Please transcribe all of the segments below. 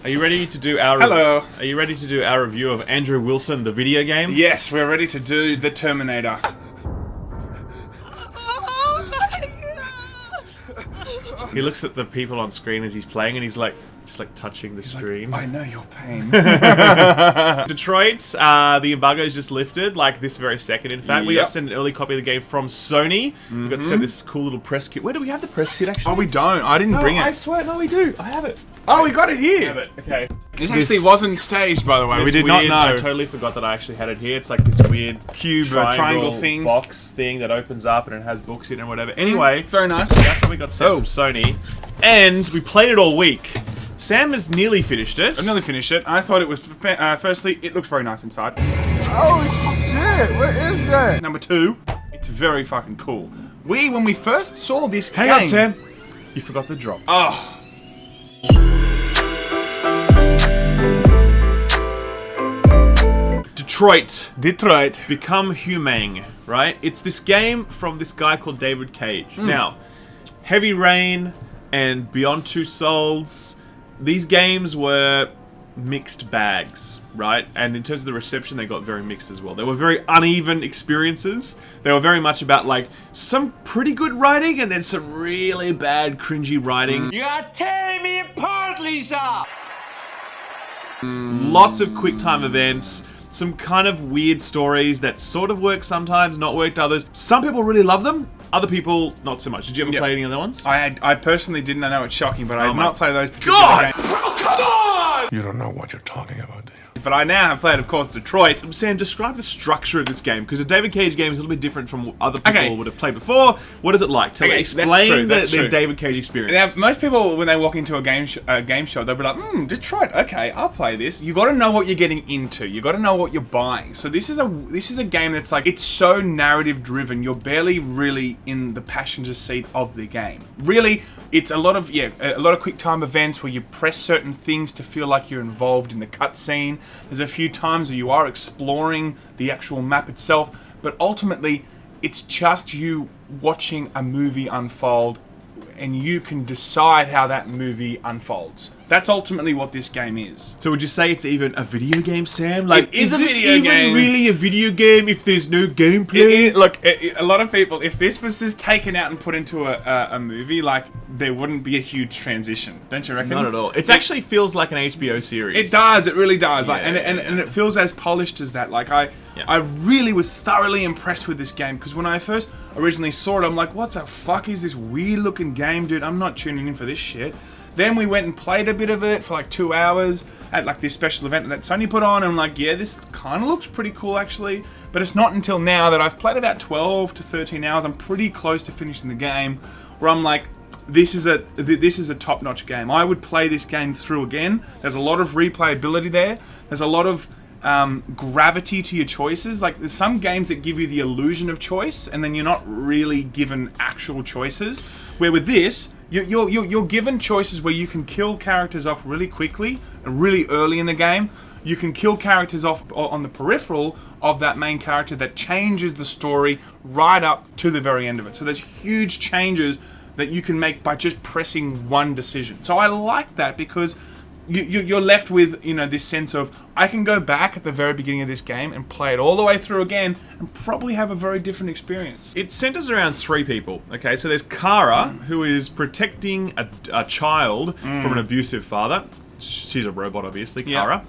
Are you ready to do our Hello. Are you ready to do our review of Andrew Wilson, the video game? Yes, we're ready to do the Terminator. He looks at the people on screen as he's playing, and he's like, just like touching the screen. Like, I know your pain. Detroit, the embargo's just lifted, like this very second. In fact, we got sent an early copy of the game from Sony. We got sent this cool little press kit. Where do we have the press kit? Actually, Oh, we don't. I didn't bring it. I swear, no, we do. I have it. Oh, we got it here. I have it. Okay. This actually wasn't staged, by the way. We did not know. I totally forgot that I actually had it here. It's like this weird Cube triangle thing, box thing that opens up and it has books in it and whatever. Anyway, very nice. That's what we got sent from Sony, and we played it all week. Sam has nearly finished it. I've nearly finished it. I thought it was. Firstly, it looks very nice inside. Oh shit! What is that? Number two, it's very fucking cool. When we first saw this game. Hang on, Sam. You forgot the drop. Oh. Detroit. Become Humane, right? It's this game from this guy called David Cage. Now, Heavy Rain and Beyond Two Souls, these games were mixed bags, right? And in terms of the reception, they got very mixed as well. They were very uneven experiences. They were very much about like some pretty good writing and then some really bad, cringy writing. You are tearing me apart, Lisa! Lots of quick time events. Some kind of weird stories that sort of work sometimes, not work to others. Some people really love them. Other people, not so much. Did you ever play any other ones? I personally didn't. I know it's shocking, but I did not play those particular games. Oh, come on! You don't know what you're talking about, do you? But I now have played, of course, Detroit. Sam, describe the structure of this game, because a David Cage game is a little bit different from what other people would have played before. What is it like? Explain the David Cage experience. Now, most people, when they walk into a game show, they'll be like, Detroit, okay, I'll play this. You got to know what you're getting into. You got to know what you're buying. So this is a game that's like, it's so narrative driven. You're barely really in the passenger seat of the game. Really, it's a lot of quick time events where you press certain things to feel like you're involved in the cutscene. There's a few times where you are exploring the actual map itself, but ultimately, it's just you watching a movie unfold, and you can decide how that movie unfolds. That's ultimately what this game is. So would you say it's even a video game, Sam? Like, is this a video game really a video game if there's no gameplay? Look, a lot of people, if this was just taken out and put into a movie, like, there wouldn't be a huge transition. Don't you reckon? Not at all. It actually feels like an HBO series. It does. It really does. Like, and it feels as polished as that. Like, I really was thoroughly impressed with this game, because when I first originally saw it, I'm like, what the fuck is this weird looking game, dude? I'm not tuning in for this shit. Then we went and played a bit of it for like 2 hours at like this special event that Sony put on, and I'm like, yeah, this kind of looks pretty cool actually. But it's not until now that I've played about 12 to 13 hours, I'm pretty close to finishing the game, where I'm like, this is a top-notch game. I would play this game through again. There's a lot of replayability there. There's a lot of gravity to your choices. Like, there's some games that give you the illusion of choice, and then you're not really given actual choices. Where with this, you're given choices where you can kill characters off really quickly and really early in the game. You can kill characters off on the peripheral of that main character that changes the story right up to the very end of it. So there's huge changes that you can make by just pressing one decision. So I like that, because you're left with, this sense of, I can go back at the very beginning of this game and play it all the way through again and probably have a very different experience. It centers around 3 people, okay? So there's Kara, who is protecting a child from an abusive father. She's a robot, obviously, Kara.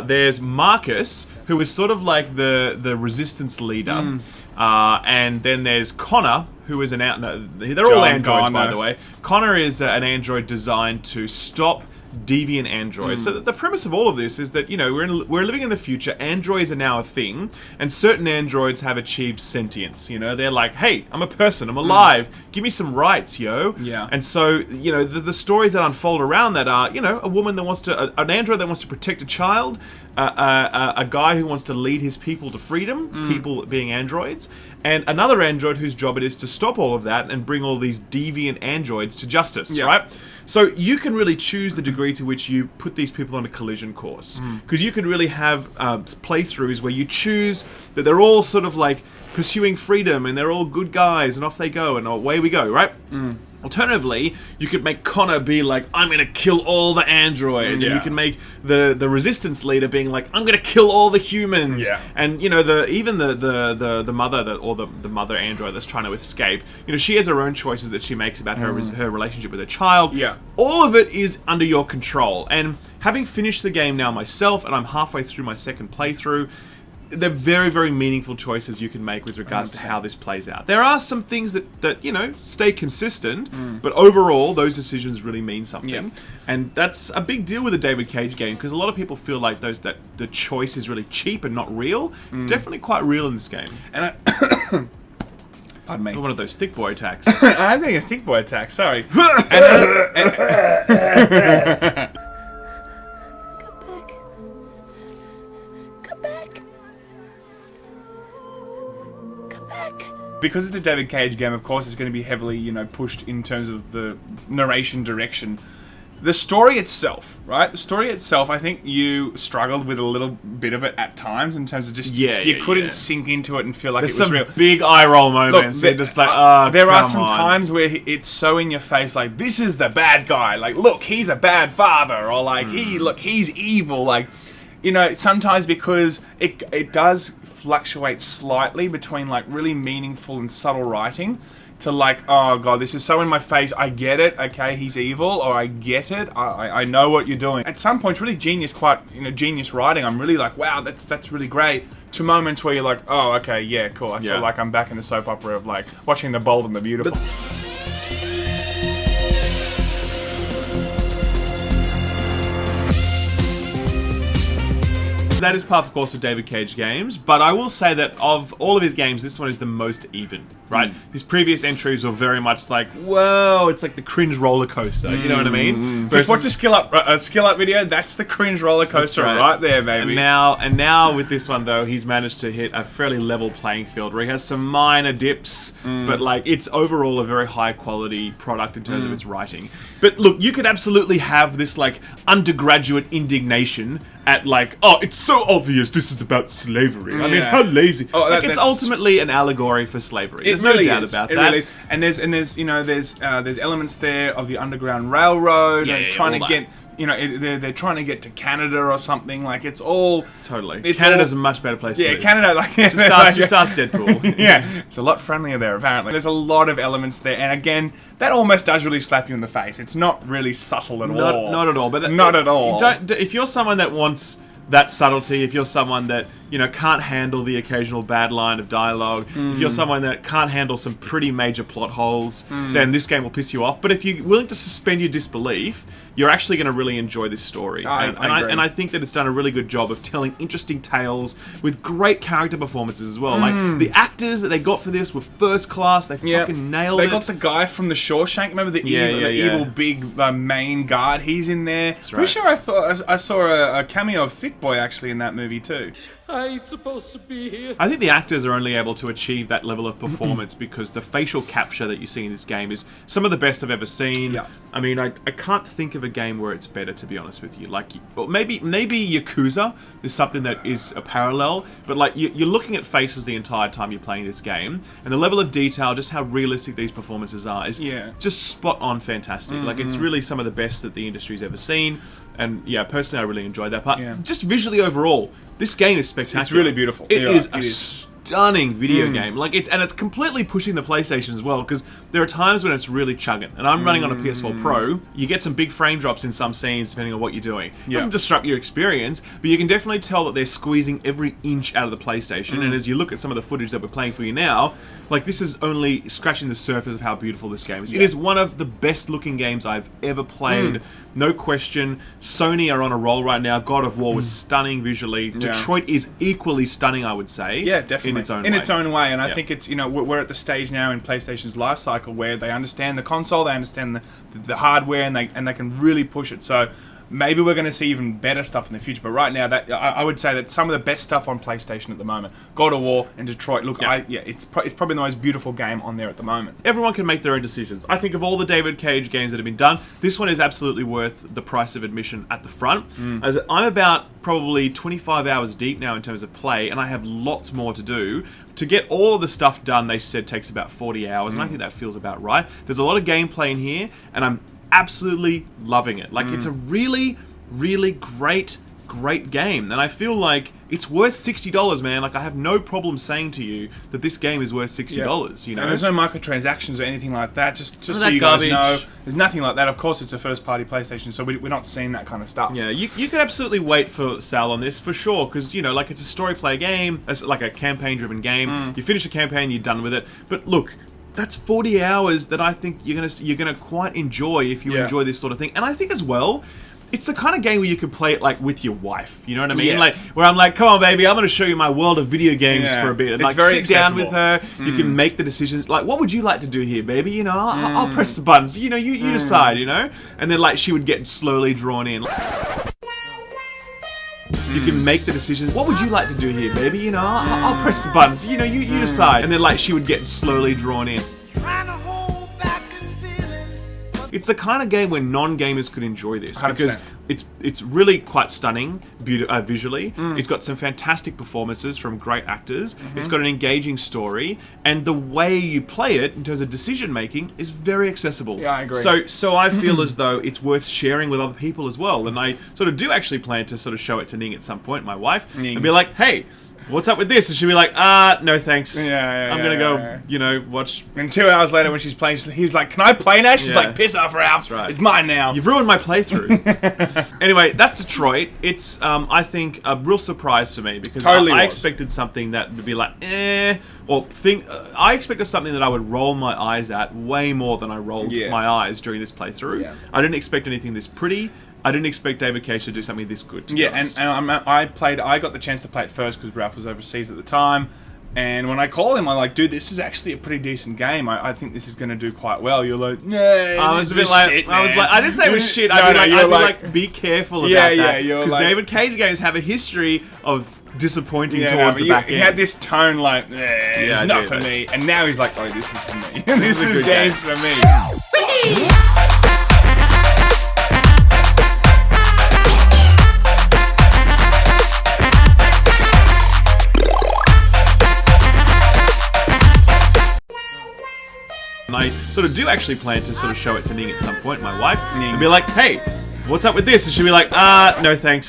There's Marcus, who is sort of like the resistance leader. And then there's Connor, who is they're all androids, by the way. Connor is an android designed to stop deviant androids. So the premise of all of this is that, we're living in the future. Androids are now a thing, and certain androids have achieved sentience. They're like, hey, I'm a person, I'm alive, give me some rights, yo. Yeah. And so, the stories that unfold around that are, a woman that wants to, an android that wants to protect a child, a guy who wants to lead his people to freedom, people being androids, and another android whose job it is to stop all of that and bring all these deviant androids to justice, right? So you can really choose the degree to which you put these people on a collision course. Because you can really have playthroughs where you choose that they're all sort of like pursuing freedom and they're all good guys and off they go and away we go, right? Alternatively, you could make Connor be like, I'm gonna kill all the androids, and you can make the resistance leader being like, I'm gonna kill all the humans. Yeah. And you know, the mother the mother android that's trying to escape, you know, she has her own choices that she makes about her relationship with her child. Yeah. All of it is under your control. And having finished the game now myself, and I'm halfway through my second playthrough, they're very, very meaningful choices you can make with regards 100%. to how this plays out. There are some things that you know, stay consistent, but overall, those decisions really mean something. Yeah. And that's a big deal with a David Cage game, because a lot of people feel like that the choice is really cheap and not real. It's definitely quite real in this game. And pardon me. One of those thick boy attacks. I'm getting a thick boy attack, sorry. Because it's a David Cage game, of course, it's going to be heavily, you know, pushed in terms of the narration direction. The story itself, right? The story itself, I think you struggled with a little bit of it at times in terms of just you couldn't sink into it and feel like There's it was some real. big eye roll moments. Look, Just like, there are come some on. times where it's so in your face, like, this is the bad guy. Like, look, he's a bad father, or like, he's evil. Like, you know, sometimes because it does fluctuate slightly between like really meaningful and subtle writing to like, oh god, this is so in my face, I get it, okay, he's evil, or I get it, I know what you're doing. At some points, really genius writing. I'm really like, wow, that's really great. To moments where you're like, oh, okay, yeah, cool. I feel like I'm back in the soap opera of like watching The Bold and the Beautiful. That is par for course with David Cage games, but I will say that of all of his games, this one is the most even, right? His previous entries were very much like, whoa, it's like the cringe roller coaster, you know what I mean? Just watch a skill up video. That's the cringe roller coaster right there, baby. And now with this one though, he's managed to hit a fairly level playing field where he has some minor dips, but like it's overall a very high quality product in terms of its writing. But look, you could absolutely have this like undergraduate indignation at like, oh, it's so obvious this is about slavery. I mean, how lazy. Oh, like, it's ultimately an allegory for slavery. There's really no doubt is. about it that. Really is. And there's you know there's elements there of the Underground Railroad and trying to get, you know, they're trying to get to Canada or something. Like it's all totally. Canada's a much better place. Yeah, to live. Canada. Like just ask Deadpool. Yeah, it's a lot friendlier there. Apparently, there's a lot of elements there, and again, that almost does really slap you in the face. It's not really subtle at all. Not at all. But not at all. If you're someone that wants that subtlety, if you're someone that, you know, can't handle the occasional bad line of dialogue, if you're someone that can't handle some pretty major plot holes, then this game will piss you off. But if you're willing to suspend your disbelief, you're actually going to really enjoy this story. I agree. And I think that it's done a really good job of telling interesting tales with great character performances as well. Like, the actors that they got for this were first class. They fucking nailed it. They got the guy from The Shawshank. Remember the evil big main guard? He's in there. That's right. Pretty sure I saw a cameo of Thick Boy actually in that movie too. I ain't supposed to be here. I think the actors are only able to achieve that level of performance because the facial capture that you see in this game is some of the best I've ever seen. Yeah. I mean, I can't think of a game where it's better, to be honest with you. Like, well, maybe Yakuza is something that is a parallel, but like you're looking at faces the entire time you're playing this game, and the level of detail, just how realistic these performances are, is just spot on fantastic. Like, it's really some of the best that the industry's ever seen. And yeah, personally, I really enjoyed that part. Just visually overall, this game is spectacular. It's really beautiful. It is a stunning video game. Like, it's completely pushing the PlayStation as well, because there are times when it's really chugging. And I'm running on a PS4 Pro. You get some big frame drops in some scenes depending on what you're doing. It doesn't disrupt your experience, but you can definitely tell that they're squeezing every inch out of the PlayStation. And as you look at some of the footage that we're playing for you now, like, this is only scratching the surface of how beautiful this game is. It is one of the best looking games I've ever played. No question. Sony are on a roll right now. God of War was stunning visually. Detroit is equally stunning, I would say. Yeah, definitely. In its own way. And I think it's, you know, we're at the stage now in PlayStation's life cycle where they understand the console, they understand the hardware, and they can really push it. So maybe we're going to see even better stuff in the future. But right now, that I would say that some of the best stuff on PlayStation at the moment, God of War and Detroit. Look, it's probably the most beautiful game on there at the moment. Everyone can make their own decisions. I think of all the David Cage games that have been done, this one is absolutely worth the price of admission at the front. As I'm about probably 25 hours deep now in terms of play, and I have lots more to do. To get all of the stuff done, they said takes about 40 hours, and I think that feels about right. There's a lot of gameplay in here, and I'm absolutely loving it. Like, it's a really, really great game, and I feel like it's worth $60, man. Like, I have no problem saying to you that this game is worth $60, you know? And there's no microtransactions or anything like that, just so that you garbage. guys know. There's nothing like that. Of course, it's a first-party PlayStation, so we're not seeing that kind of stuff. Yeah, you could absolutely wait for Sal on this, for sure, because, you know, like, it's a story-play game, it's like a campaign-driven game. You finish a campaign, you're done with it. But look, that's 40 hours that I think you're gonna quite enjoy if you enjoy this sort of thing. And I think as well, it's the kind of game where you could play it like with your wife. You know what I mean? Yes. Like, where I'm like, come on, baby, I'm going to show you my world of video games for a bit. And It's like, very sit down accessible. with her. You can make the decisions. Like, what would you like to do here, baby? You know, I'll press the buttons. You know, you decide. You know, and then like she would get slowly drawn in. You can make the decisions. What would you like to do here, baby? You know, I'll press the buttons. You know, you decide. And then like she would get slowly drawn in. It's the kind of game where non-gamers could enjoy this 100%. because it's really quite stunning visually. It's got some fantastic performances from great actors. It's got an engaging story, and the way you play it in terms of decision making is very accessible. Yeah, I agree. So I feel as though it's worth sharing with other people as well, and I sort of do actually plan to sort of show it to Ning at some point, my wife, and be like, hey, what's up with this? And she'll be like, no thanks. I'm gonna go, you know, watch. And 2 hours later when she's playing, he was like, can I play now? She's like, piss off, Ralph. That's right. It's mine now. You've ruined my playthrough. Anyway, that's Detroit. It's, I think, a real surprise for me because Totally I was. expected something that would be like, I expected something that I would roll my eyes at way more than I rolled my eyes during this playthrough. Yeah. I didn't expect anything this pretty. I didn't expect David Cage to do something this good. And I got the chance to play it first because Ralph was overseas at the time. And when I called him, I'm like, dude, this is actually a pretty decent game. I think this is going to do quite well. You're like, nah, I was a bit like, shit, I was like, I didn't say it was shit. No, I'd you're be like, be careful about that. you're Because like- David Cage games have a history of disappointing towards the back end. He had this tone like, it's I not did, for mate. me. And now he's like, oh, this is for me. this is a is good games for me. And I sort of do actually plan to sort of show it to Ning at some point, my wife, and be like, hey, what's up with this? And she'll be like, no thanks.